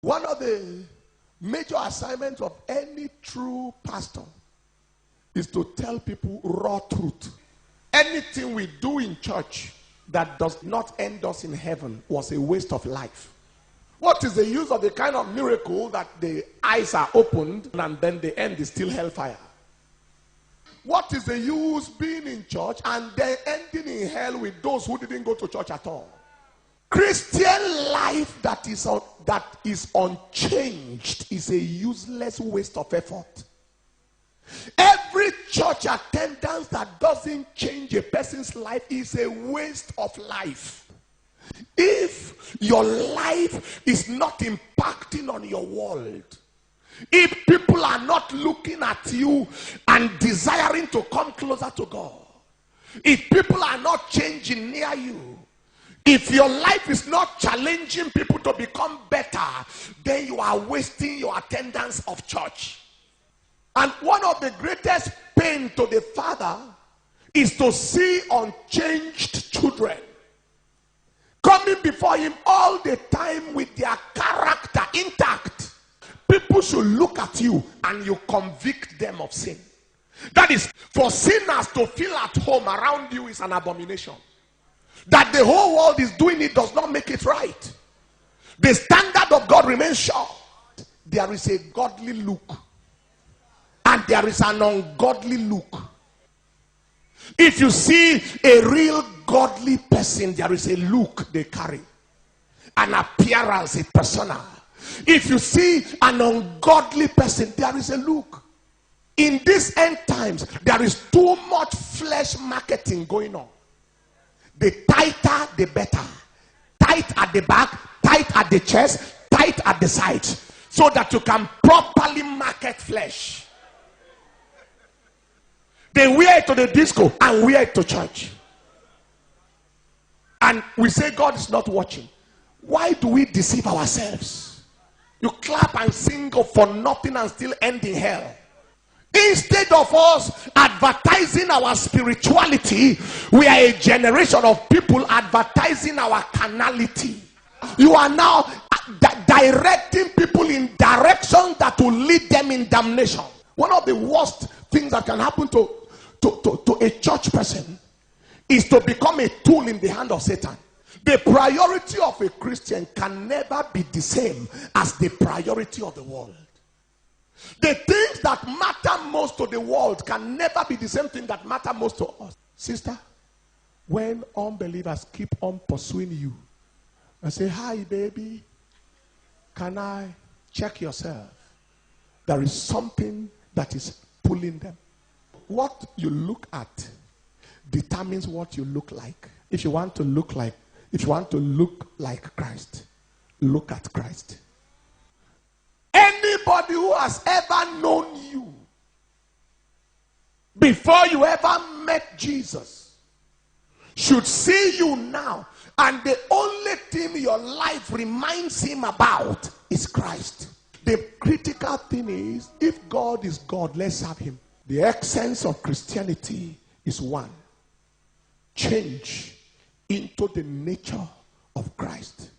One of the major assignments of any true pastor is to tell people raw truth. Anything we do in church that does not end us in heaven was a waste of life. What is the use of the kind of miracle that the eyes are opened and then the end is still hellfire? What is the use being in church and then ending in hell with those who didn't go to church at all? Christian life that is unchanged is a useless waste of effort. Every church attendance that doesn't change a person's life is a waste of life. If your life is not impacting on your world, if people are not looking at you and desiring to come closer to God, if people are not changing near you, if your life is not challenging people to become better, then you are wasting your attendance of church. And one of the greatest pain to the father is to see unchanged children coming before him all the time with their character intact. People should look at you and you convict them of sin. That is, for sinners to feel at home around you is an abomination. That the whole world is doing it does not make it right. The standard of God remains sure. There is a godly look and there is an ungodly look. If you see a real godly person, there is a look they carry, an appearance, a persona. If you see an ungodly person, there is a look. In these end times, there is too much flesh marketing going on. The tighter, the better. Tight at the back, tight at the chest, tight at the sides, so that you can properly market flesh. They wear it to the disco and wear it to church. And we say God is not watching. Why do we deceive ourselves? You clap and sing for nothing and still end in hell. Instead of us advertising our spirituality, we are a generation of people advertising our carnality. You are now directing people in directions that will lead them in damnation. One of the worst things that can happen to a church person is to become a tool in the hand of Satan. The priority of a Christian can never be the same as the priority of the world. The things that matter most to the world can never be the same thing that matter most to us. Sister, when unbelievers keep on pursuing you and say, hi baby, can I check yourself? There is something that is pulling them. What you look at determines what you look like. If you want to look like Christ, look at Christ. Anybody who has ever known you before you ever met Jesus should see you now, and the only thing your life reminds him about is Christ. The critical thing is, if God is God, let's have him. The essence of Christianity is one: change into the nature of Christ.